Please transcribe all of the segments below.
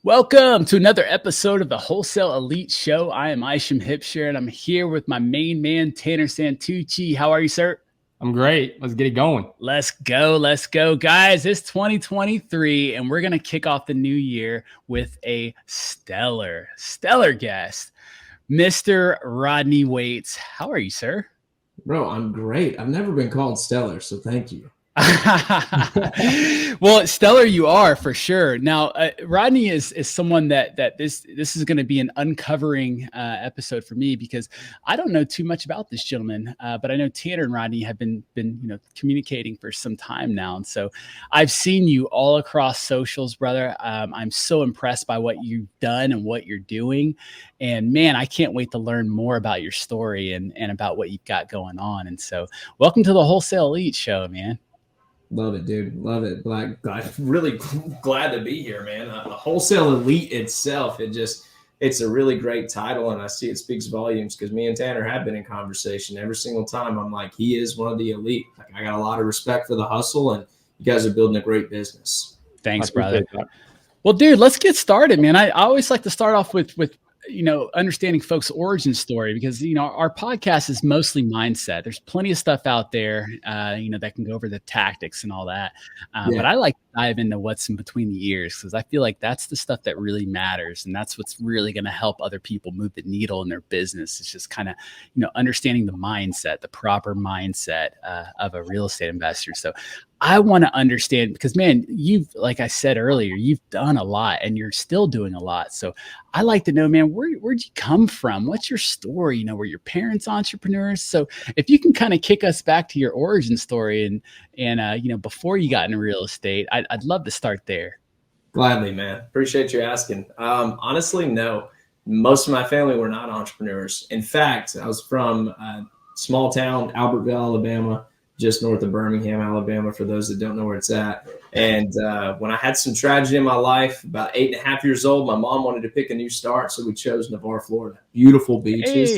Welcome to another episode of the Wholesale Elite Show. I am Isham and I'm here with my main man, Tanner Santucci. How are you, sir? I'm great. Let's get it going. Let's go. Guys, it's 2023, and we're going to kick off the new year with a stellar guest, Mr. Rodney Waits. How are you, sir? Bro, I'm great. I've never been called stellar, so thank you. Well, stellar you are for sure. Now, Rodney is someone that this is going to be an uncovering episode for me because I don't know too much about this gentleman, but I know Tanner and Rodney have been communicating for some time now, and so I've seen you all across socials, brother. I'm so impressed by what you've done and what you're doing, and man, I can't wait to learn more about your story and about what you've got going on. And so, welcome to the Wholesale Elite Show, man. Love it, dude. Love it. Really glad to be here, man. The Wholesale Elite itself, it's a really great title, and I see it speaks volumes because me and Tanner have been in conversation every single time. I'm like, he is one of the elite. Like, I got a lot of respect for the hustle, and you guys are building a great business. Thanks, brother. Well, dude, let's get started, man. I always like to start off with understanding folks' origin story because, our podcast is mostly mindset. There's plenty of stuff out there, that can go over the tactics and all that. But I like to dive into what's in between the ears because I feel like that's the stuff that really matters. And that's what's really going to help other people move the needle in their business. It's just kind of, understanding the mindset, the proper mindset of a real estate investor. So I want to understand because, man, like I said earlier, you've done a lot and you're still doing a lot. So I like to know, man, where'd you come from? What's your story? Were your parents entrepreneurs? So if you can kind of kick us back to your origin story and before you got into real estate, I'd love to start there. Gladly, man. Appreciate you asking. Honestly, no. Most of my family were not entrepreneurs. In fact, I was from a small town, Albertville, Alabama, just north of Birmingham, Alabama, for those that don't know where it's at. And when I had some tragedy in my life, about 8.5 years old, my mom wanted to pick a new start. So we chose Navarre, Florida. Beautiful beaches,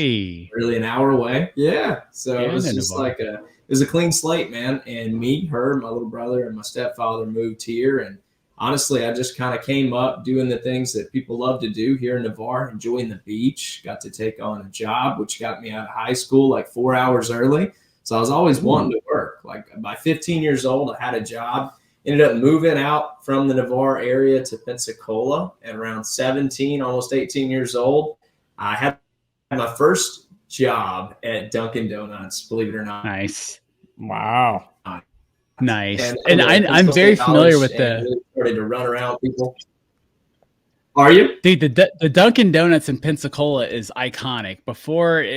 really an hour away. Yeah. So it was just like it was a clean slate, man. And me, her, my little brother, and my stepfather moved here. And honestly, I just kind of came up doing the things that people love to do here in Navarre, enjoying the beach, got to take on a job, which got me out of high school like 4 hours early. So I was always wanting to work. Like by 15 years old, I had a job, ended up moving out from the Navarre area to Pensacola at around 17, almost 18 years old. I had my first job at Dunkin Donuts, believe it or not. Nice. Wow. Nice. And I'm very familiar with really started to run around people. Are you? Dude, the Dunkin Donuts in Pensacola is iconic.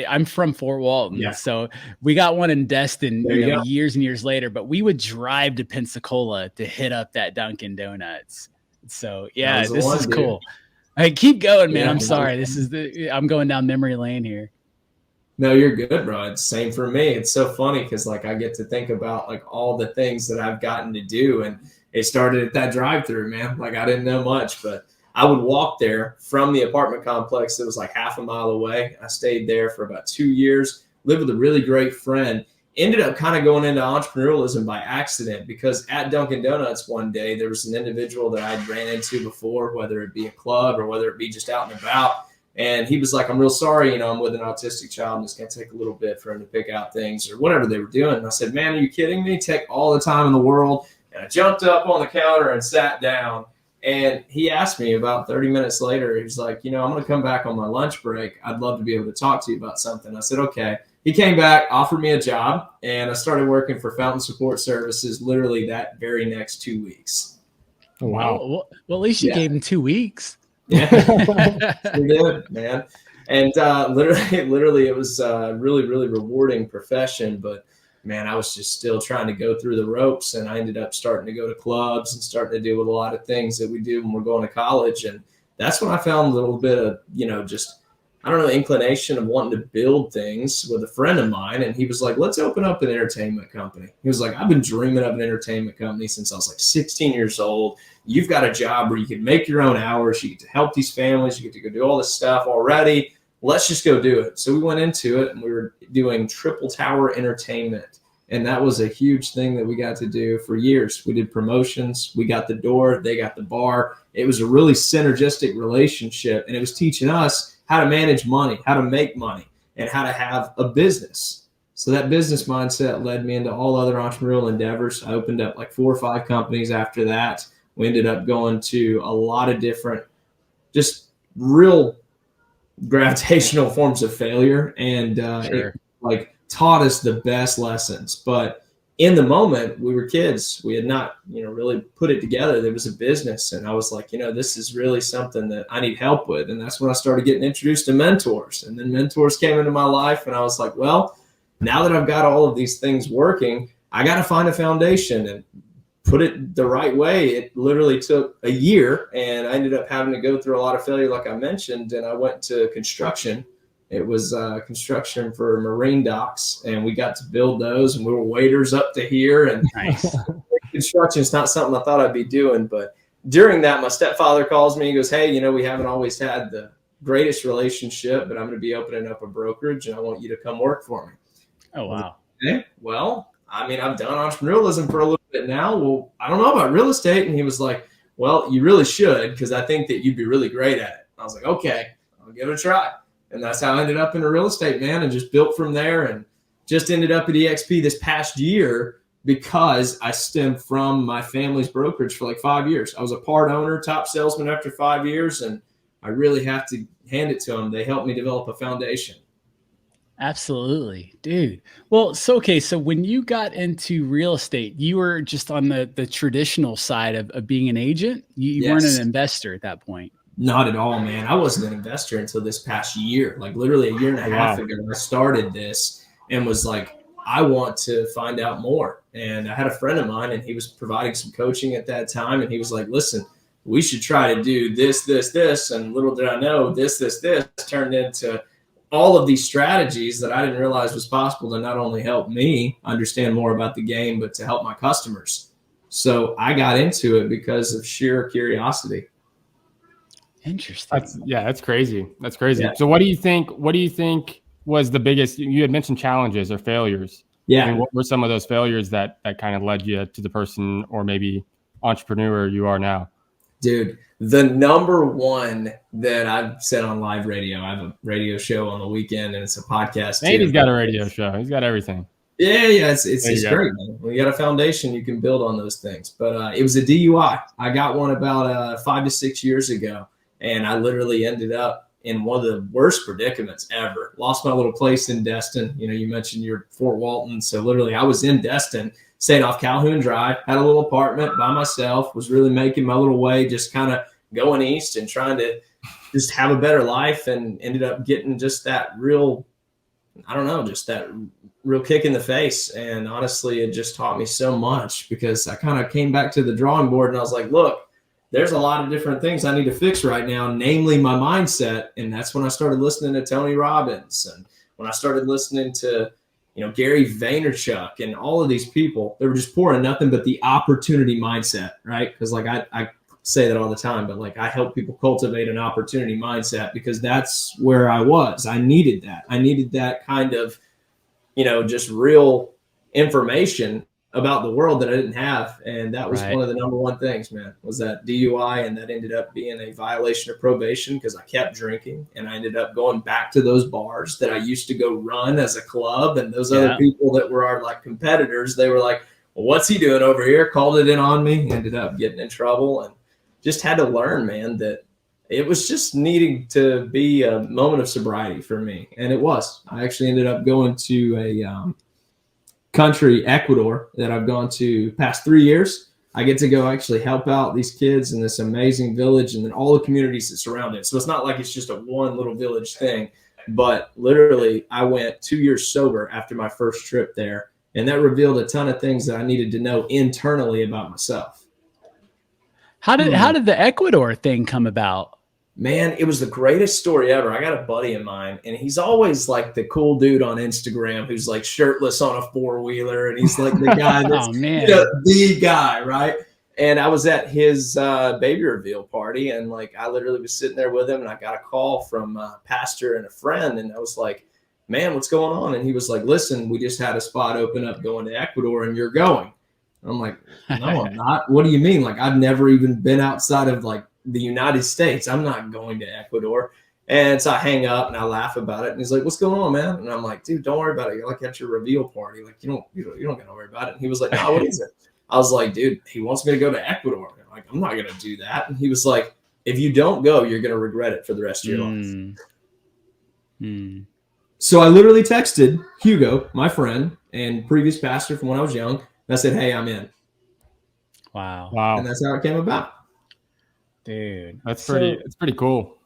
I'm from Fort Walton, so we got one in Destin years and years later, but we would drive to Pensacola to hit up that Dunkin Donuts. So this is cool. Hey, keep going, man. I'm sorry. I'm going down memory lane here. No, you're good, bro. It's the same for me. It's so funny because I get to think about all the things that I've gotten to do, and it started at that drive-through, man. I didn't know much, but I would walk there from the apartment complex that was half a mile away. I stayed there for about 2 years, lived with a really great friend, ended up kind of going into entrepreneurialism by accident because at Dunkin Donuts one day, there was an individual that I'd ran into before, whether it be a club or whether it be just out and about. And he was like, I'm real sorry, I'm with an autistic child and it's going to take a little bit for him to pick out things or whatever they were doing. And I said, man, are you kidding me? Take all the time in the world. And I jumped up on the counter and sat down. And he asked me about 30 minutes later, he was like, I'm going to come back on my lunch break. I'd love to be able to talk to you about something. I said, okay. He came back, offered me a job, and I started working for Fountain Support Services literally that very next 2 weeks. Oh, wow. Well, at least you gave him 2 weeks. Yeah, we did, man. And literally it was a really, really rewarding profession, but man, I was just still trying to go through the ropes, and I ended up starting to go to clubs and starting to do a lot of things that we do when we're going to college. And that's when I found a little bit of, inclination of wanting to build things with a friend of mine. And he was like, let's open up an entertainment company. He was like, I've been dreaming of an entertainment company since I was 16 years old. You've got a job where you can make your own hours. You get to help these families. You get to go do all this stuff already. Let's just go do it. So we went into it, and we were doing Triple Tower Entertainment And that was a huge thing that we got to do for years. We did promotions. We got the door. They got the bar. It was a really synergistic relationship. And it was teaching us how to manage money, how to make money, and how to have a business. So that business mindset led me into all other entrepreneurial endeavors. I opened up like 4 or 5 companies after that. We ended up going to a lot of different, just real gravitational forms of failure. And Sure. it like taught us the best lessons. But in the moment, we were kids. We had not, really put it together. There was a business. And I was like, this is really something that I need help with. And that's when I started getting introduced to mentors. And then mentors came into my life. And I was like, well, now that I've got all of these things working, I got to find a foundation and put it the right way. It literally took a year, and I ended up having to go through a lot of failure, like I mentioned. And I went to construction. It was construction for marine docks, and we got to build those, and we were waiters up to here. And Nice. construction is not something I thought I'd be doing. But during that, my stepfather calls me. He goes, hey, we haven't always had the greatest relationship, but I'm going to be opening up a brokerage, and I want you to come work for me. Oh, wow. Okay, well, I've done entrepreneurialism for a little bit now. Well, I don't know about real estate. And he was like, well, you really should, because I think that you'd be really great at it. I was like, okay, I'll give it a try. And that's how I ended up in real estate, man, and just built from there, and just ended up at EXP this past year because I stemmed from my family's brokerage for like 5 years. I was a part owner, top salesman after 5 years, and I really have to hand it to them. They helped me develop a foundation. Absolutely, dude. Well, so when you got into real estate, you were just on the traditional side of being an agent. You weren't an investor at that point. Not at all, man. I wasn't an investor until this past year. Like literally a year and a half ago, I started this and was like, I want to find out more. And I had a friend of mine, and he was providing some coaching at that time. And he was like, listen, we should try to do this, this, this. And little did I know, this turned into all of these strategies that I didn't realize was possible to not only help me understand more about the game, but to help my customers. So I got into it because of sheer curiosity. Interesting. That's crazy. That's crazy. Yeah. So what do you think was the biggest, you had mentioned challenges or failures. Yeah. I mean, what were some of those failures that kind of led you to the person or maybe entrepreneur you are now? Dude, the number one that I've said on live radio, I have a radio show on the weekend, and it's a podcast too. He's got a radio show. He's got everything. Yeah, it's great, man. When you got a foundation, you can build on those things. But it was a DUI. I got one about 5 to 6 years ago, and I literally ended up in one of the worst predicaments ever. Lost my little place in Destin. You mentioned you're Fort Walton, so literally I was in Destin, stayed off Calhoun Drive, had a little apartment by myself, was really making my little way, just kind of going east and trying to just have a better life, and ended up getting just that real, just that real kick in the face. And honestly, it just taught me so much, because I kind of came back to the drawing board, and I was like, look, there's a lot of different things I need to fix right now, namely my mindset. And that's when I started listening to Tony Robbins, and when I started listening to Gary Vaynerchuk and all of these people. They were just pouring nothing but the opportunity mindset, right? Because like I say that all the time, but like I help people cultivate an opportunity mindset, because that's where I was. I needed that. I needed that kind of, just real information about the world that I didn't have. And that was one of the number one things, man, was that DUI. And that ended up being a violation of probation, because I kept drinking, and I ended up going back to those bars that I used to go run as a club. And those other people that were our like competitors, they were like, well, what's he doing over here? Called it in on me, ended up getting in trouble, and just had to learn, man, that it was just needing to be a moment of sobriety for me. And it was. I actually ended up going to a country, Ecuador, that I've gone to past 3 years. I get to go actually help out these kids in this amazing village, and then all the communities that surround it. So it's not like it's just a one little village thing, but literally I went 2 years sober after my first trip there. And that revealed a ton of things that I needed to know internally about myself. How did the Ecuador thing come about? Man, it was the greatest story ever. I got a buddy of mine, and he's always like the cool dude on Instagram who's like shirtless on a four-wheeler, and he's like the guy that's the guy, right? And I was at his baby reveal party, and like I literally was sitting there with him, and I got a call from a pastor and a friend, and I was like, man, what's going on? And he was like, listen, we just had a spot open up going to Ecuador and you're going. I'm like, no, I'm not. What do you mean? Like, I've never even been outside of like the United States. I'm not going to Ecuador. And so I hang up and I laugh about it. And he's like, what's going on, man? And I'm like, dude, don't worry about it. You're like at your reveal party. Like, you don't got to worry about it. And he was like, no, what is it? I was like, dude, he wants me to go to Ecuador. I'm like, I'm not going to do that. And he was like, if you don't go, you're going to regret it for the rest of your life. So I literally texted Hugo, my friend and previous pastor from when I was young. And I said, hey, I'm in. Wow. And that's how it came about. Dude, it's pretty cool.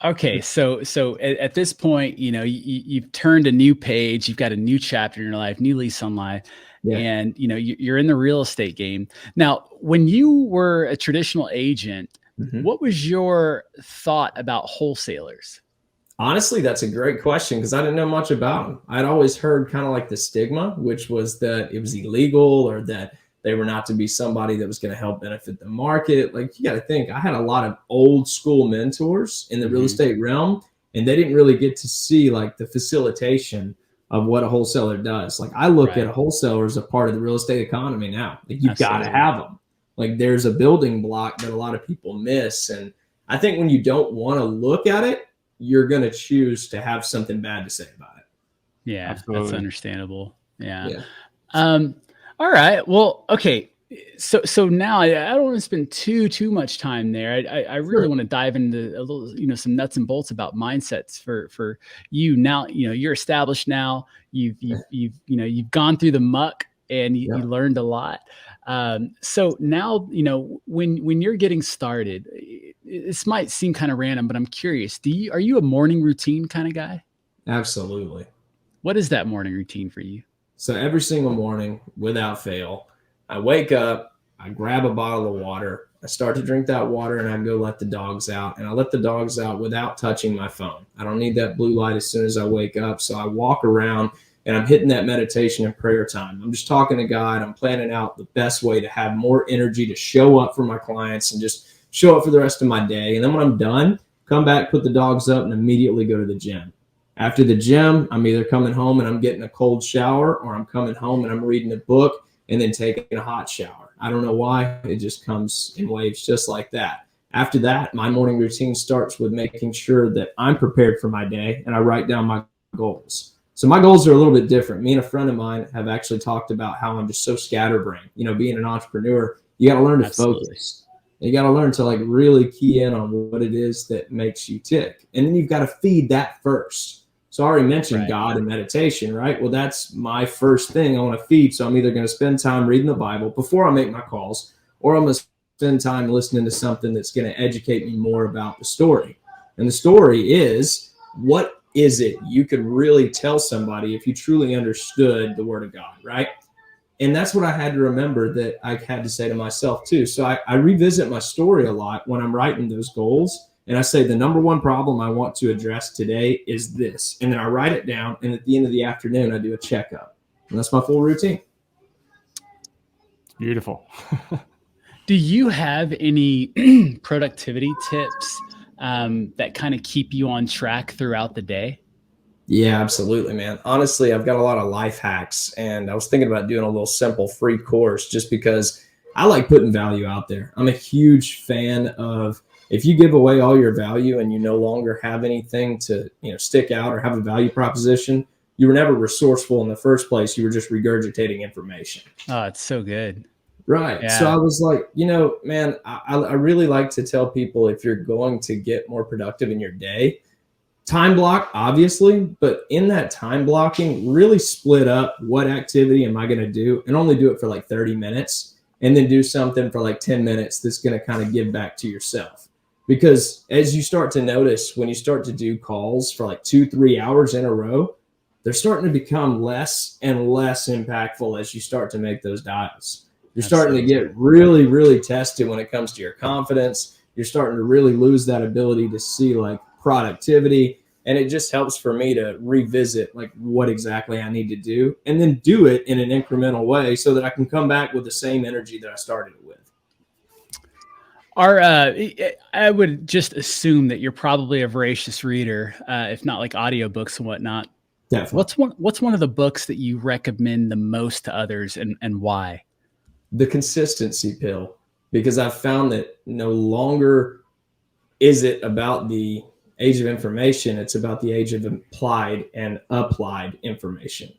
Okay. So at this point, you know, you've turned a new page, you've got a new chapter in your life, new lease on life. Yeah. And, you know, you're in the real estate game. Now, when you were a traditional agent, what was your thought about wholesalers? Honestly, that's a great question because I didn't know much about them. I'd always heard kind of like the stigma, which was that it was illegal or that they were not to be somebody that was going to help benefit the market. Like, you got to think, I had a lot of old school mentors in the real estate realm, and they didn't really get to see like the facilitation of what a wholesaler does. Like, I look at a wholesaler as a part of the real estate economy now. Like, you've got to have them. Like, there's a building block that a lot of people miss. And I think when you don't want to look at it, you're going to choose to have something bad to say about it. Yeah, absolutely. That's understandable. Yeah. All right. Well, okay. So now I don't want to spend too much time there. I really want to dive into a little, you know, some nuts and bolts about mindsets for you now. You know, you're established now. You've gone through the muck and you learned a lot. So now, you know, when you're getting started, this might seem kind of random, but I'm curious. Are you a morning routine kind of guy? Absolutely. What is that morning routine for you? So every single morning, without fail, I wake up, I grab a bottle of water, I start to drink that water, and I go let the dogs out. And I let the dogs out without touching my phone. I don't need that blue light as soon as I wake up. So I walk around and I'm hitting that meditation and prayer time. I'm just talking to God. I'm planning out the best way to have more energy to show up for my clients and just show up for the rest of my day. And then when I'm done, come back, put the dogs up, and immediately go to the gym. After the gym, I'm either coming home and I'm getting a cold shower, or I'm coming home and I'm reading a book and then taking a hot shower. I don't know why. It just comes in waves just like that. After that, my morning routine starts with making sure that I'm prepared for my day, and I write down my goals. So my goals are a little bit different. Me and a friend of mine have actually talked about how I'm just so scatterbrained. You know, being an entrepreneur, you got to learn to focus. You got to learn to like really key in on what it is that makes you tick. And then you've got to feed that first. So I already mentioned God and meditation, right? Well, that's my first thing I want to feed. So I'm either going to spend time reading the Bible before I make my calls, or I'm going to spend time listening to something that's going to educate me more about the story. And the story is, what is it you could really tell somebody if you truly understood the Word of God, right? And that's what I had to remember that I had to say to myself too. So I revisit my story a lot when I'm writing those goals. And I say, the number one problem I want to address today is this. And then I write it down. And at the end of the afternoon, I do a checkup. And that's my full routine. Beautiful. Do you have any productivity tips that kind of keep you on track throughout the day? Yeah, absolutely, man. Honestly, I've got a lot of life hacks, and I was thinking about doing a little simple free course just because I like putting value out there. I'm a huge fan of, if you give away all your value and you no longer have anything to, stick out or have a value proposition, you were never resourceful in the first place. You were just regurgitating information. Oh, it's so good. Right. Yeah. So I was like, man, I really like to tell people, if you're going to get more productive in your day, time block, obviously, but in that time blocking, really split up what activity am I going to do, and only do it for like 30 minutes, and then do something for like 10 minutes that's going to kind of give back to yourself. Because as you start to notice, when you start to do calls for like 2-3 hours in a row, they're starting to become less and less impactful as you start to make those dials. You're starting to get really, really tested when it comes to your confidence. You're starting to really lose that ability to see like productivity. And it just helps for me to revisit like what exactly I need to do, and then do it in an incremental way so that I can come back with the same energy that I started with. I would just assume that you're probably a voracious reader, if not like audiobooks and whatnot. Definitely. What's one of the books that you recommend the most to others, and why? The consistency pill, because I've found that no longer is it about the age of information, it's about the age of implied and applied information.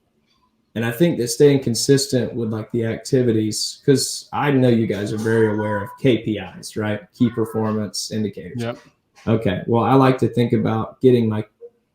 And I think that staying consistent with like the activities, because I know you guys are very aware of KPIs, right? Key performance indicators. Yep. Okay. Well, I like to think about getting my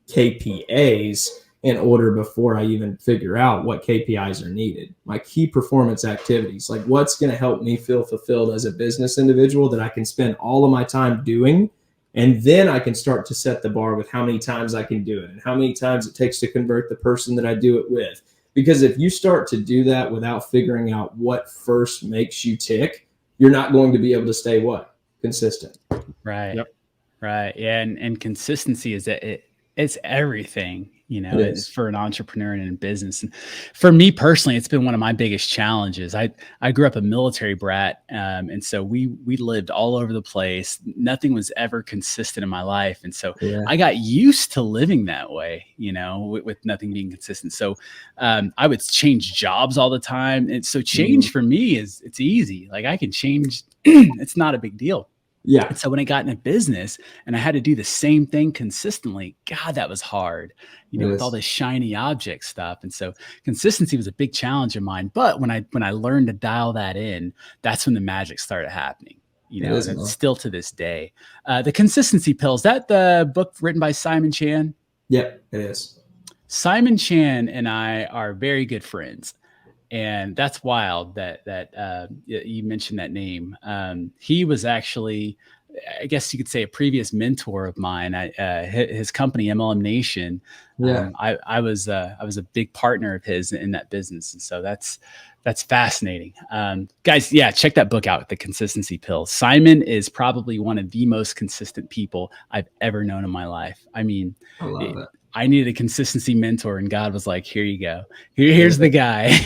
KPAs in order before I even figure out what KPIs are needed. My key performance activities, like what's going to help me feel fulfilled as a business individual that I can spend all of my time doing. And then I can start to set the bar with how many times I can do it and how many times it takes to convert the person that I do it with. Because if you start to do that without figuring out what first makes you tick, you're not going to be able to stay what? Consistent. Right. Yep. Right. Yeah. And consistency it's everything, it's for an entrepreneur and in business. And for me personally, it's been one of my biggest challenges. I grew up a military brat. And so we lived all over the place. Nothing was ever consistent in my life. And so I got used to living that way, with nothing being consistent. So I would change jobs all the time. And so change for me it's easy. Like I can change. It's not a big deal. Yeah. And so when I got into business and I had to do the same thing consistently, God, that was hard, with all this shiny object stuff. And so consistency was a big challenge of mine. But when I learned to dial that in, that's when the magic started happening. It's still to this day. The Consistency Pill, is that the book written by Simon Chan? Yep, it is. Simon Chan and I are very good friends. And that's wild that you mentioned that name. He was actually, I guess you could say, a previous mentor of mine. His company, MLM Nation. Yeah. I was a big partner of his in that business, and so that's fascinating. Guys, yeah, check that book out, The Consistency Pill. Simon is probably one of the most consistent people I've ever known in my life. I mean, I love it. I needed a consistency mentor, and God was like, here you go. Here's the guy.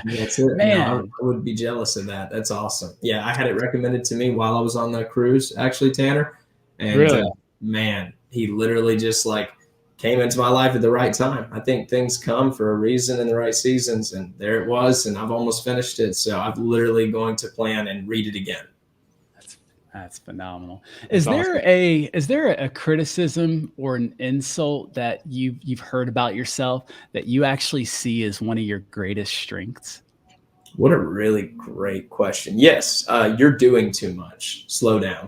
That's it. Man. No, I would be jealous of that. That's awesome. Yeah, I had it recommended to me while I was on the cruise, actually, Tanner. And really? Man, he literally just like came into my life at the right time. I think things come for a reason in the right seasons, and there it was, and I've almost finished it. So I'm literally going to plan and read it again. That's phenomenal. Is there a criticism or an insult that you've heard about yourself that you actually see as one of your greatest strengths? What a really great question. Yes, you're doing too much. Slow down.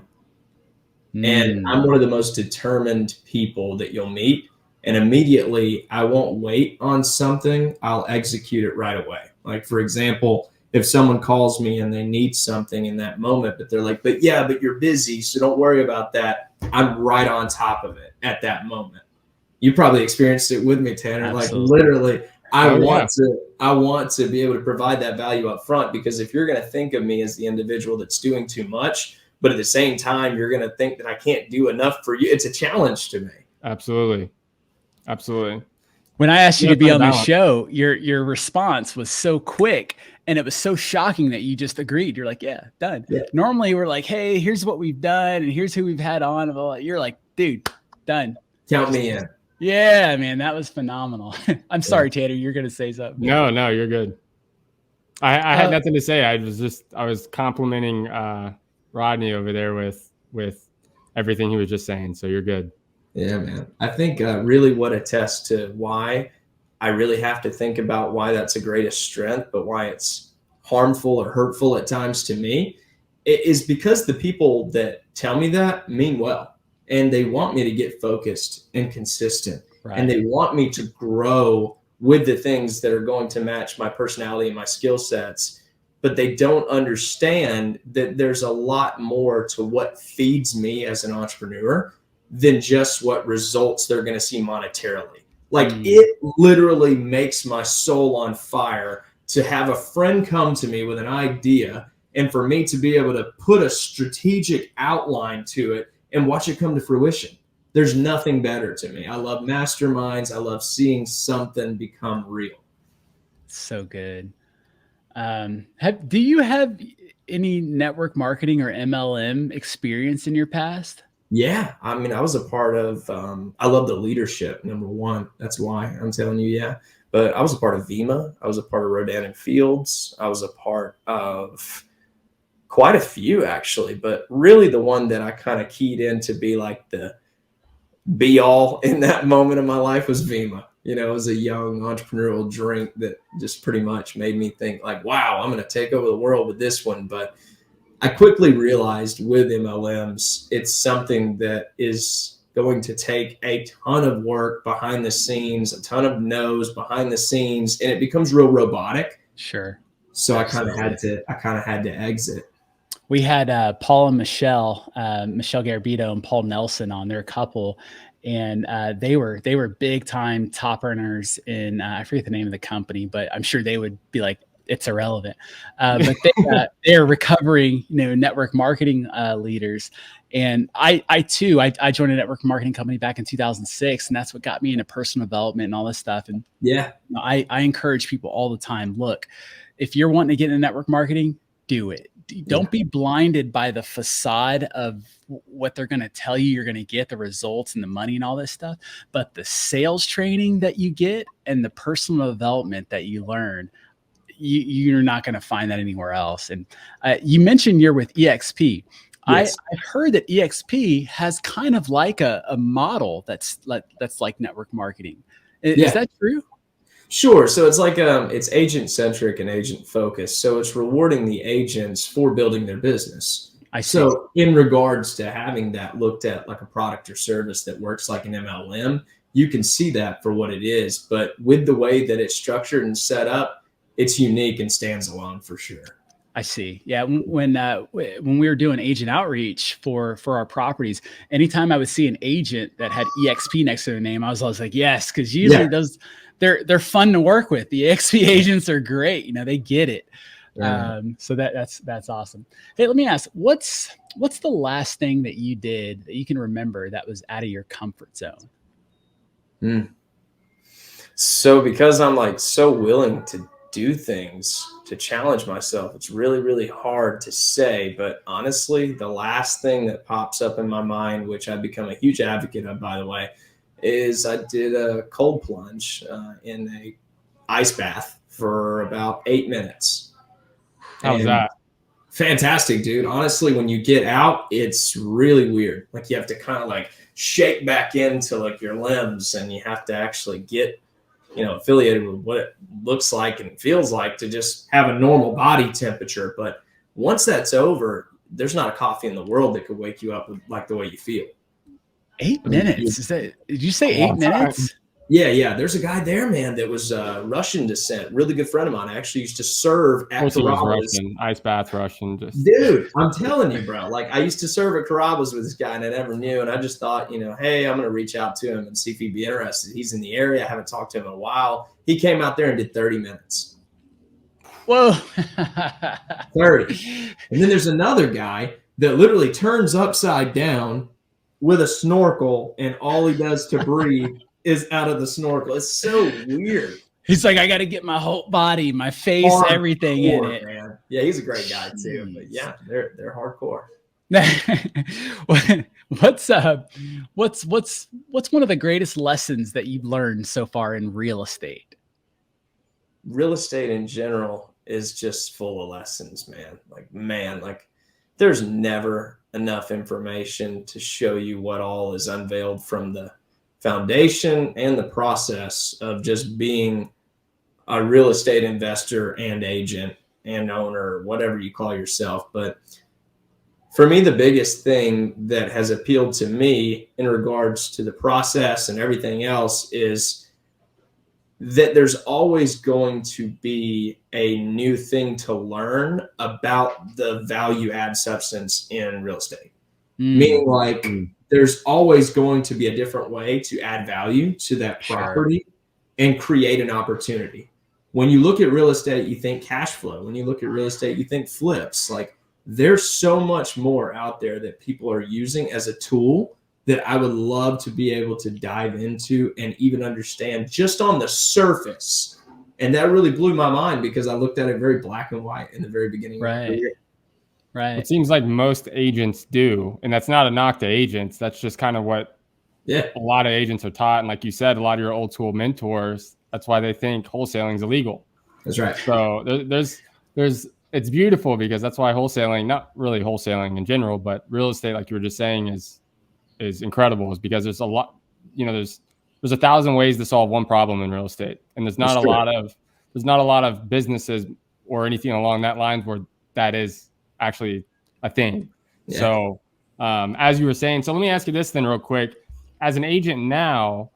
And I'm one of the most determined people that you'll meet. And immediately, I won't wait on something. I'll execute it right away. Like, for example, if someone calls me and they need something in that moment, but they're like, but you're busy, so don't worry about that. I'm right on top of it at that moment. You probably experienced it with me, Tanner. Absolutely. Like literally, I want to be able to provide that value up front, because if you're going to think of me as the individual that's doing too much, but at the same time, you're going to think that I can't do enough for you, it's a challenge to me. Absolutely. Absolutely. When I asked you to be on the show, your response was so quick. And it was so shocking that you just agreed. You're like, yeah, done. Yeah. Normally we're like, hey, here's what we've done and here's who we've had on. You're like, dude, done. Count me in. Yeah, man, that was phenomenal. I'm sorry, Tanner, you're going to say something. No, you're good. I had nothing to say. I was complimenting Rodney over there with everything he was just saying. So you're good. Yeah, man. I think really what attests to why I really have to think about why that's a greatest strength, but why it's harmful or hurtful at times to me, it is because the people that tell me that mean well, and they want me to get focused and consistent, right. And they want me to grow with the things that are going to match my personality and my skill sets, but they don't understand that there's a lot more to what feeds me as an entrepreneur than just what results they're going to see monetarily. Like it literally makes my soul on fire to have a friend come to me with an idea and for me to be able to put a strategic outline to it and watch it come to fruition. There's nothing better to me. I love masterminds. I love seeing something become real. So good. Do you have any network marketing or MLM experience in your past? Yeah, I mean, I was a part of. I love the leadership. Number one, that's why I'm telling you. Yeah, but I was a part of VEMA. I was a part of Rodan and Fields. I was a part of quite a few actually, but really the one that I kind of keyed in to be like the be all in that moment of my life was VEMA. You know, it was a young entrepreneurial drink that just pretty much made me think like, wow, I'm going to take over the world with this one. But I quickly realized with MLMs, it's something that is going to take a ton of work behind the scenes, a ton of no's behind the scenes, and it becomes real robotic. Sure. So Absolutely. I kind of had to exit. We had Paul and Michelle Garabito and Paul Nelson on. They're a couple, and they were big time top earners in I forget the name of the company, but I'm sure they would be like, it's irrelevant. But they're recovering, network marketing leaders. And I too joined a network marketing company back in 2006, and that's what got me into personal development and all this stuff. And yeah, I encourage people all the time. Look, if you're wanting to get into network marketing, do it. Don't be blinded by the facade of what they're going to tell you you're going to get, the results and the money and all this stuff. But the sales training that you get and the personal development that you learn, you're not going to find that anywhere else. And you mentioned you're with EXP. Yes. I've heard that EXP has kind of like a model that's like network marketing. Is that true? Sure. So it's like it's agent centric and agent focused. So it's rewarding the agents for building their business. I see. So in regards to having that looked at like a product or service that works like an MLM, you can see that for what it is. But with the way that it's structured and set up, it's unique and stands alone for sure. I see. Yeah. When we were doing agent outreach for our properties, anytime I would see an agent that had EXP next to their name, I was always like, yes, because usually those they're fun to work with. The EXP agents are great. They get it. Yeah. So that's awesome. Hey, let me ask, what's the last thing that you did that you can remember that was out of your comfort zone? So because I'm like so willing to do things to challenge myself, it's really, really hard to say. But honestly, the last thing that pops up in my mind, which I've become a huge advocate of, by the way, is I did a cold plunge in a ice bath for about 8 minutes. How was that? Fantastic, dude. Honestly, when you get out, it's really weird. Like you have to kind of like shake back into like your limbs, and you have to actually get affiliated with what it looks like and feels like to just have a normal body temperature. But once that's over, there's not a coffee in the world that could wake you up with like the way you feel. 8 minutes? Did you say 8 minutes? Yeah. There's a guy there, man, that was Russian descent. Really good friend of mine. I actually used to serve at Carrabba's. Ice bath Russian. Dude, I'm telling you, bro. Like I used to serve at Carrabba's with this guy, and I never knew. And I just thought, hey, I'm going to reach out to him and see if he'd be interested. He's in the area. I haven't talked to him in a while. He came out there and did 30 minutes. Whoa. 30. And then there's another guy that literally turns upside down with a snorkel, and all he does to breathe is out of the snorkel. It's so weird. He's like, I got to get my whole body, my face, everything in it. Man. Yeah, he's a great guy too. But yeah, they're hardcore. What's one of the greatest lessons that you've learned so far in real estate? Real estate in general is just full of lessons, man. Like there's never enough information to show you what all is unveiled from the foundation and the process of just being a real estate investor and agent and owner, whatever you call yourself. But for me, the biggest thing that has appealed to me in regards to the process and everything else is that there's always going to be a new thing to learn about the value add substance in real estate. Meaning like there's always going to be a different way to add value to that property and create an opportunity. When you look at real estate, you think cash flow. When you look at real estate, you think flips. Like there's so much more out there that people are using as a tool that I would love to be able to dive into and even understand just on the surface And that really blew my mind because I looked at it very black and white in the very beginning of my career. Right. It seems like most agents do, and that's not a knock to agents. That's just kind of what a lot of agents are taught. And like you said, a lot of your old school mentors, that's why they think wholesaling is illegal. That's right. So it's beautiful because that's why wholesaling, not really wholesaling in general, but real estate, like you were just saying, is incredible. Is because there's a lot, there's 1,000 ways to solve one problem in real estate, and there's not a lot of businesses or anything along that lines where that is actually a thing. Yeah. So as you were saying, so let me ask you this then real quick. As an agent now,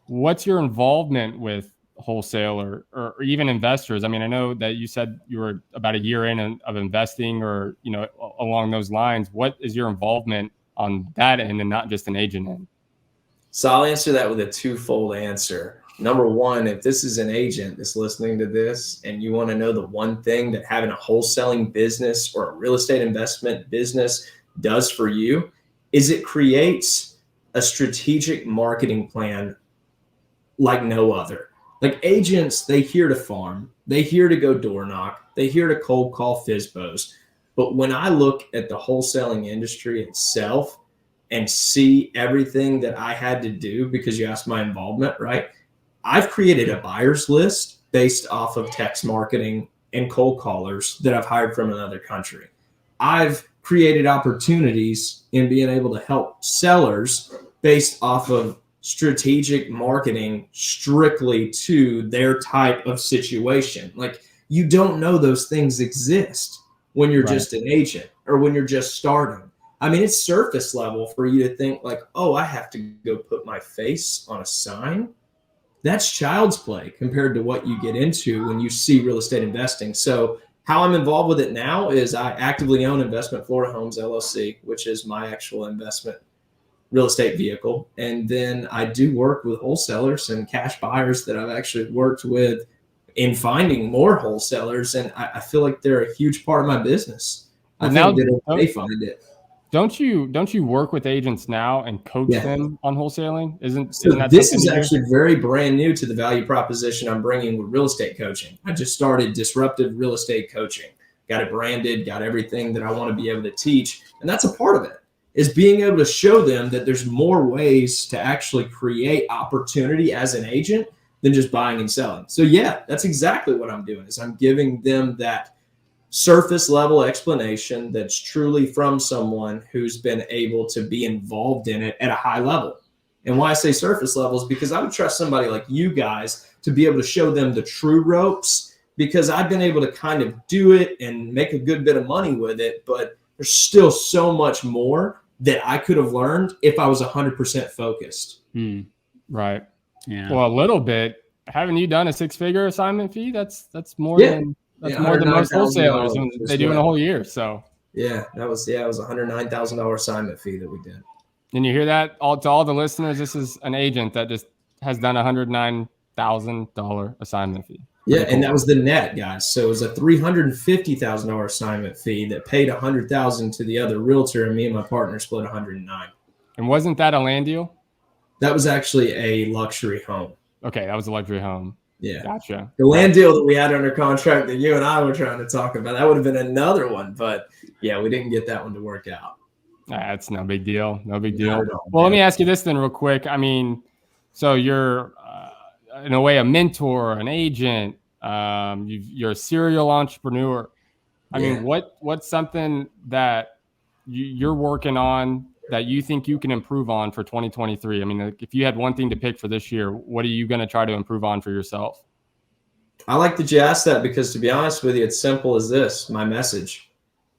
what's your involvement with wholesale or even investors? I mean, I know that you said you were about a year in of investing or, along those lines. What is your involvement on that end and not just an agent end? So I'll answer that with a twofold answer. Number one, if this is an agent that's listening to this and you want to know the one thing that having a wholesaling business or a real estate investment business does for you, is it creates a strategic marketing plan like no other. Like agents, they here to farm, they here to go door knock, they here to cold call FSBOs. But when I look at the wholesaling industry itself and see everything that I had to do, because you asked my involvement, right? I've created a buyer's list based off of text marketing and cold callers that I've hired from another country. I've created opportunities in being able to help sellers based off of strategic marketing strictly to their type of situation. Like, you don't know those things exist when you're just an agent or when you're just starting. I mean, it's surface level for you to think like, oh, I have to go put my face on a sign. That's child's play compared to what you get into when you see real estate investing. So how I'm involved with it now is I actively own Investment Florida Homes LLC, which is my actual investment real estate vehicle. And then I do work with wholesalers and cash buyers that I've actually worked with in finding more wholesalers. And I feel like they're a huge part of my business. I think that they find it. Don't you work with agents now and coach them on wholesaling? Isn't that this is actually very brand new to the value proposition I'm bringing with real estate coaching. I just started disruptive real estate coaching, got it branded, got everything that I want to be able to teach. And that's a part of it, is being able to show them that there's more ways to actually create opportunity as an agent than just buying and selling. So yeah, that's exactly what I'm doing, is I'm giving them that surface level explanation that's truly from someone who's been able to be involved in it at a high level. And why I say surface level is because I would trust somebody like you guys to be able to show them the true ropes, because I've been able to kind of do it and make a good bit of money with it, but there's still so much more that I could have learned if I was 100% focused. Right. Yeah. Well, a little bit. Haven't you done a 6-figure assignment fee? That's more than more than most wholesalers they do in a whole year. So it was a $109,000 assignment fee that we did. And you hear that to all the listeners, this is an agent that just has done $109,000 assignment fee. Yeah, and that was the net, guys. So it was a $350,000 assignment fee that paid $100,000 to the other realtor, and me and my partner split $109,000. And wasn't that a land deal? That was actually a luxury home. Okay, that was a luxury home. Yeah. Gotcha. The land deal that we had under contract that you and I were trying to talk about, that would have been another one. But yeah, we didn't get that one to work out. That's no big deal. No big deal. Well, let me ask you this then real quick. I mean, so you're in a way a mentor, an agent, you're a serial entrepreneur. I mean, what's something that you're working on that you think you can improve on for 2023? I mean, if you had one thing to pick for this year, what are you going to try to improve on for yourself? I like that you asked that, because to be honest with you, it's simple as this: my message.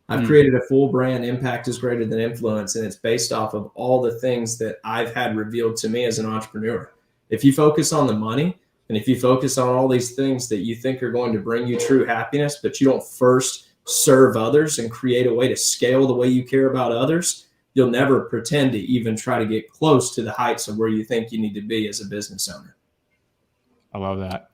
I've created a full brand. Impact is greater than influence. And it's based off of all the things that I've had revealed to me as an entrepreneur. If you focus on the money, and if you focus on all these things that you think are going to bring you true happiness, but you don't first serve others and create a way to scale the way you care about others, you'll never pretend to even try to get close to the heights of where you think you need to be as a business owner. I love that.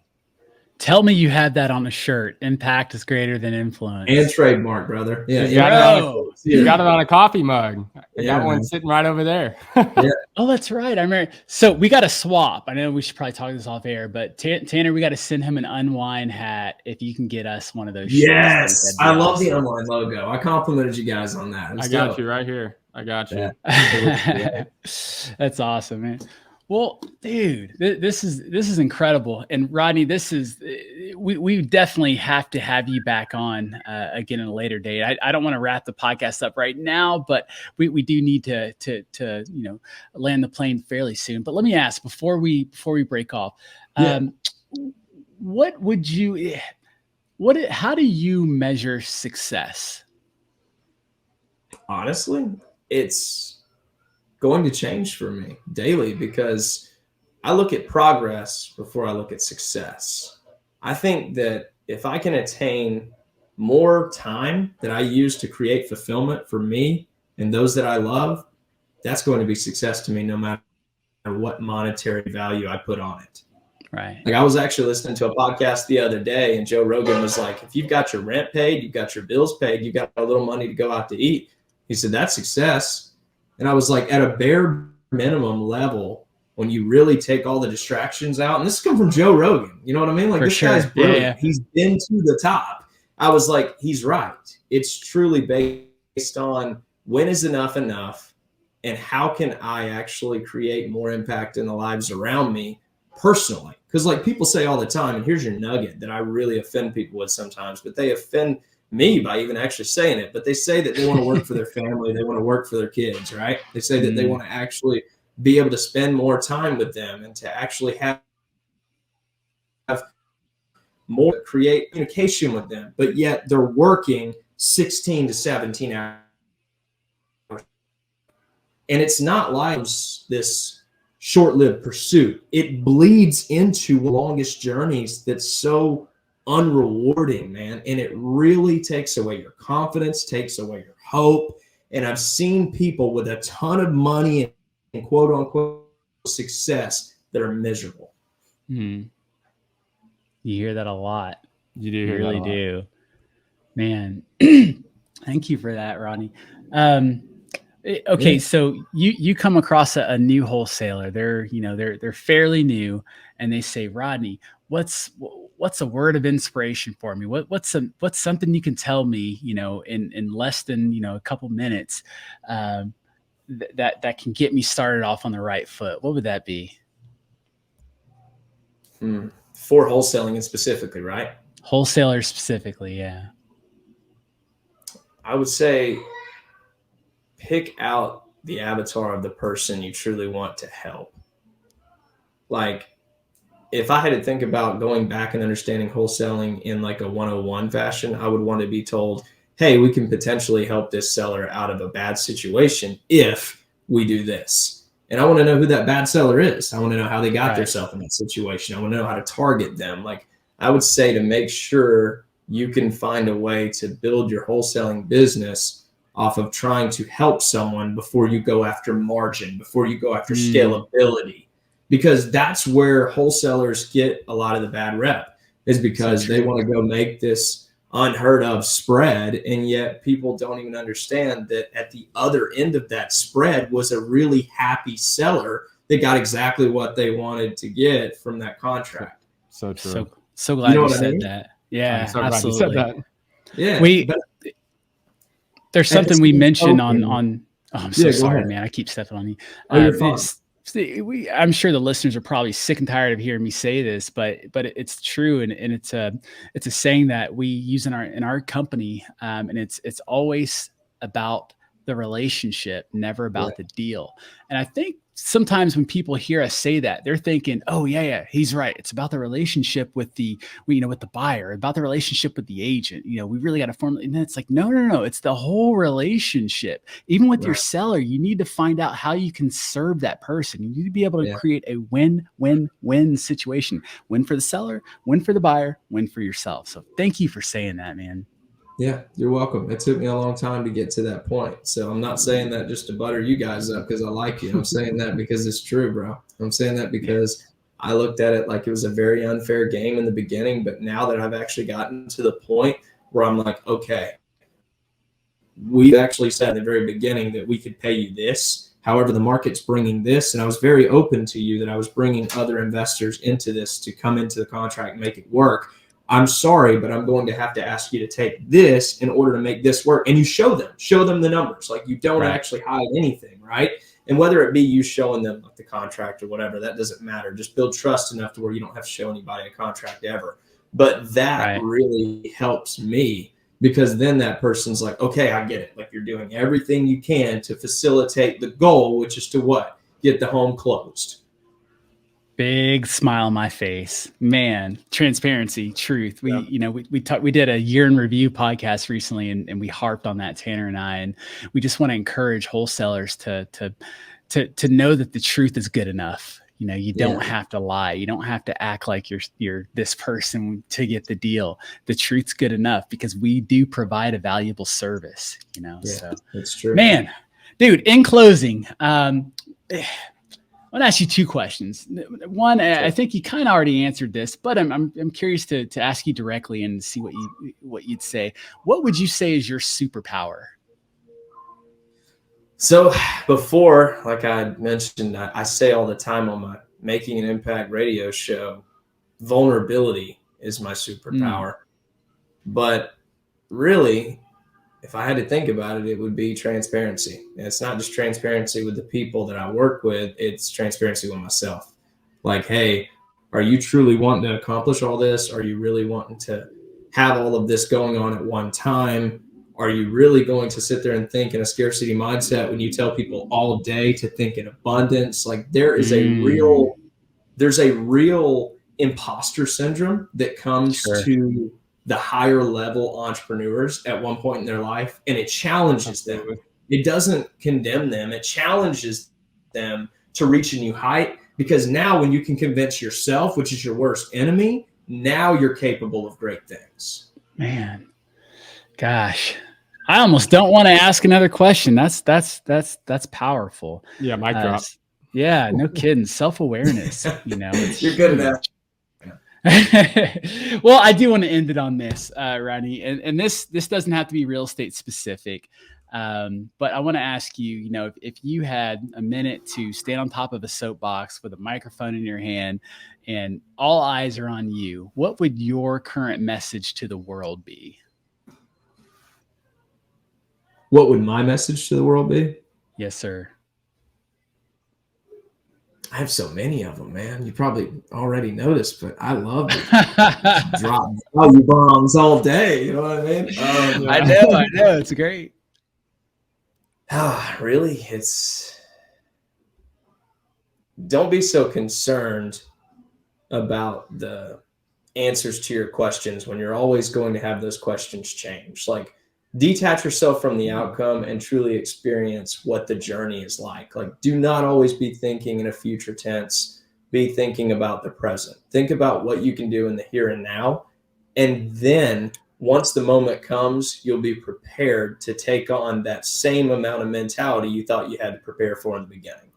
Tell me you have that on a shirt. Impact is greater than influence. And trademark, brother. Yeah. You got it on a coffee mug. I got one man. sitting right over there. Yeah. Oh, that's right. I remember. So we got to swap. I know we should probably talk this off air, but Tanner, we got to send him an Unwind hat if you can get us one of those. Yes. shirts, I love the Unwind logo. I complimented you guys on that. I got you right here. I got you. Yeah. That's awesome, man. Well, dude, this is incredible. And Rodney, we definitely have to have you back on again at a later date. I don't want to wrap the podcast up right now, but we do need to land the plane fairly soon. But let me ask before we break off, how do you measure success? Honestly, it's going to change for me daily because I look at progress before I look at success. I think that if I can attain more time that I use to create fulfillment for me and those that I love, that's going to be success to me no matter what monetary value I put on it. Right. Like I was actually listening to a podcast the other day and Joe Rogan was like, if you've got your rent paid, you've got your bills paid, you've got a little money to go out to eat. He said, that's success. And I was like, at a bare minimum level, when you really take all the distractions out, and this comes from Joe Rogan, you know what I mean? Like this guy's brilliant. Yeah. He's been to the top. I was like, he's right. It's truly based on when is enough and how can I actually create more impact in the lives around me personally? Because like people say all the time, and here's your nugget that I really offend people with sometimes, but they offend me by even actually saying it, but they say that they want to work for their family. They want to work for their kids, right? They say that they want to actually be able to spend more time with them and to actually have more, create communication with them, but yet they're working 16 to 17 hours. And it's not like this short-lived pursuit. It bleeds into the longest journeys that's so unrewarding, man, and it really takes away your confidence, takes away your hope. And I've seen people with a ton of money and quote unquote success that are miserable. You hear that a lot. You do. You really do, man. Thank you for that, Rodney. Okay, so you come across a new wholesaler. They're fairly new, and they say, Rodney, what's a word of inspiration for me? What's something you can tell me, in less than, a couple minutes, that can get me started off on the right foot? What would that be? For wholesaling and specifically, right? Wholesalers specifically. Yeah. I would say pick out the avatar of the person you truly want to help. Like, if I had to think about going back and understanding wholesaling in like a 101 fashion, I would want to be told, hey, we can potentially help this seller out of a bad situation if we do this. And I want to know who that bad seller is. I want to know how they got themselves in that situation. I want to know how to target them. Like I would say to make sure you can find a way to build your wholesaling business off of trying to help someone before you go after margin, before you go after scalability. Because that's where wholesalers get a lot of the bad rep, is because they want to go make this unheard of spread. And yet people don't even understand that at the other end of that spread was a really happy seller that got exactly what they wanted to get from that contract. So true. So glad you said that. Yeah, so absolutely. Glad you said that. Yeah. There's something we mentioned on I'm so sorry, ahead. man. I keep stepping on you. You're fine. I'm sure the listeners are probably sick and tired of hearing me say this, but it's true, and it's a saying that we use in our company, and it's always about the relationship, never about the deal. And I think sometimes when people hear us say that, they're thinking, oh yeah, he's right. It's about the relationship with the buyer, about the relationship with the agent. We really got to form. And then it's like, no. It's the whole relationship. Even with your seller, you need to find out how you can serve that person. You need to be able to create a win-win-win situation. Win for the seller, win for the buyer, win for yourself. So thank you for saying that, man. Yeah, you're welcome. It took me a long time to get to that point. So I'm not saying that just to butter you guys up because I like you. I'm saying that because it's true, bro. I'm saying that because I looked at it like it was a very unfair game in the beginning, but now that I've actually gotten to the point where I'm like, okay, we actually said at the very beginning that we could pay you this. However, the market's bringing this, and I was very open to you that I was bringing other investors into this to come into the contract and make it work. I'm sorry, but I'm going to have to ask you to take this in order to make this work. And you show them the numbers. Like, you don't actually hide anything, right? And whether it be you showing them like the contract or whatever, that doesn't matter. Just build trust enough to where you don't have to show anybody a contract ever. But that really helps me, because then that person's like, okay, I get it. Like, you're doing everything you can to facilitate the goal, which is to what? Get the home closed. Big smile on my face, man. Transparency, truth. We did a year in review podcast recently, and we harped on that, Tanner and I, and we just want to encourage wholesalers to know that the truth is good enough. You know, you don't have to lie. You don't have to act like you're this person to get the deal. The truth's good enough, because we do provide a valuable service, you know. Yeah, so that's true. Man, dude, in closing, I want to ask you two questions. One, I think you kind of already answered this, but I'm curious to ask you directly and see what you'd say. What would you say is your superpower? So before, like I mentioned, I say all the time on my Making an Impact radio show, vulnerability is my superpower. But really, if I had to think about it, it would be transparency. And it's not just transparency with the people that I work with, it's transparency with myself. Like, hey, are you truly wanting to accomplish all this? Are you really wanting to have all of this going on at one time? Are you really going to sit there and think in a scarcity mindset when you tell people all day to think in abundance? Like, there's a real imposter syndrome that comes to the higher level entrepreneurs at one point in their life, and it challenges them. It doesn't condemn them. It challenges them to reach a new height, because now when you can convince yourself, which is your worst enemy, now you're capable of great things. Man, gosh, I almost don't want to ask another question. That's powerful. Yeah, mic drop. Yeah, no kidding. Self-awareness, you know. You're good at that. Well, I do want to end it on this, Rodney, and this doesn't have to be real estate specific, but I want to ask you, you know, if you had a minute to stand on top of a soapbox with a microphone in your hand and all eyes are on you, what would your current message to the world be? What would my message to the world be? Yes, sir. I have so many of them, man. You probably already noticed, but I love to drop value bombs all day. You know what I mean? I know. It's great. Really? Don't be so concerned about the answers to your questions when you're always going to have those questions change. Like, detach yourself from the outcome and truly experience what the journey is like. Like, do not always be thinking in a future tense. Be thinking about the present. Think about what you can do in the here and now. And then once the moment comes, you'll be prepared to take on that same amount of mentality you thought you had to prepare for in the beginning.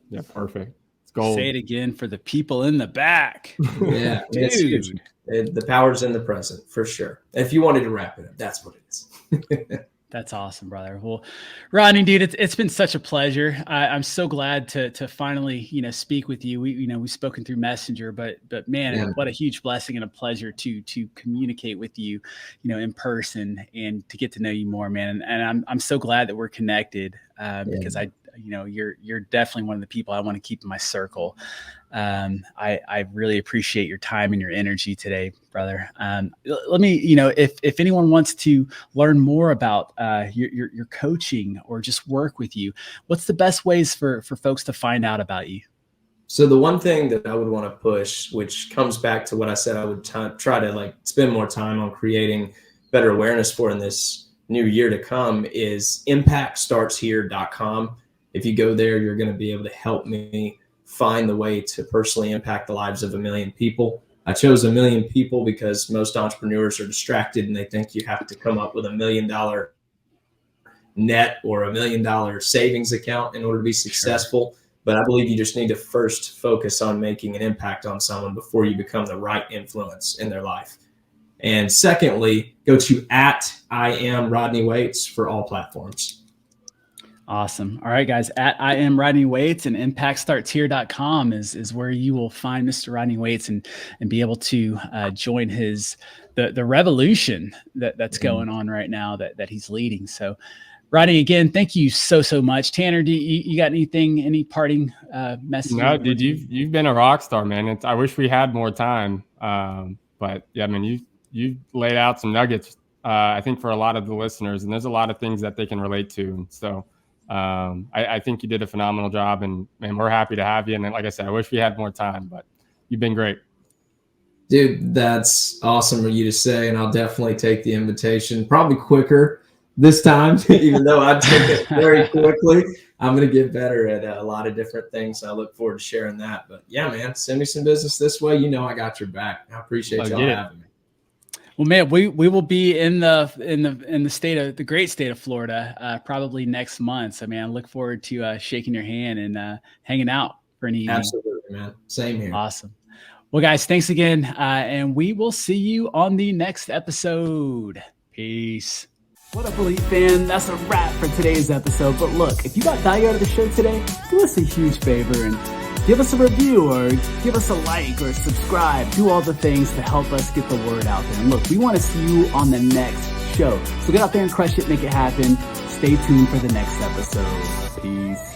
Yeah, perfect. It's gold. Say it again for the people in the back. Yeah, dude. The power's in the present, for sure. If you wanted to wrap it up, that's what it is. That's awesome, brother. Well, Rodney, dude, it's been such a pleasure. I'm so glad to finally, you know, speak with you. We've spoken through Messenger, but man, what a huge blessing and a pleasure to communicate with you, you know, in person and to get to know you more, man. And I'm so glad that we're connected because you're definitely one of the people I want to keep in my circle. I really appreciate your time and your energy today, brother. Let me, you know, if anyone wants to learn more about your coaching or just work with you, what's the best ways for folks to find out about you? So the one thing that I would want to push, which comes back to what I said, I would try to like spend more time on creating better awareness for in this new year to come, is impactstartshere.com. If you go there, you're going to be able to help me find the way to personally impact the lives of 1 million people. I chose 1 million people because most entrepreneurs are distracted and they think you have to come up with $1 million net or $1 million savings account in order to be successful. But I believe you just need to first focus on making an impact on someone before you become the right influence in their life. And secondly, go to @I am Rodney Waits for all platforms. Awesome. All right, guys, @I am Rodney Waits, and impactstartshere.com is where you will find Mr. Rodney Waits and be able to join the revolution that's going on right now that he's leading. So, Rodney, again, thank you so much. Tanner, do you got any parting message? No, dude, you've been a rock star, man. I wish we had more time, but yeah, I mean, you laid out some nuggets, I think, for a lot of the listeners, and there's a lot of things that they can relate to. And so I think you did a phenomenal job, and we're happy to have you. And like I said, I wish we had more time, but you've been great. Dude, that's awesome of you to say, and I'll definitely take the invitation. Probably quicker this time, even though I took it very quickly. I'm going to get better at a lot of different things. I look forward to sharing that. But yeah, man, send me some business this way. You know I got your back. I appreciate y'all having me. Well, man, we will be in the great state of Florida probably next month. So, man, I look forward to shaking your hand and hanging out for an evening. Absolutely, man. Same here. Awesome. Well, guys, thanks again, and we will see you on the next episode. Peace. What up, Elite fan? That's a wrap for today's episode. But look, if you got value out of the show today, do us a huge favor and give us a review or give us a like or subscribe. Do all the things to help us get the word out there. And look, we want to see you on the next show. So get out there and crush it, make it happen. Stay tuned for the next episode. Peace.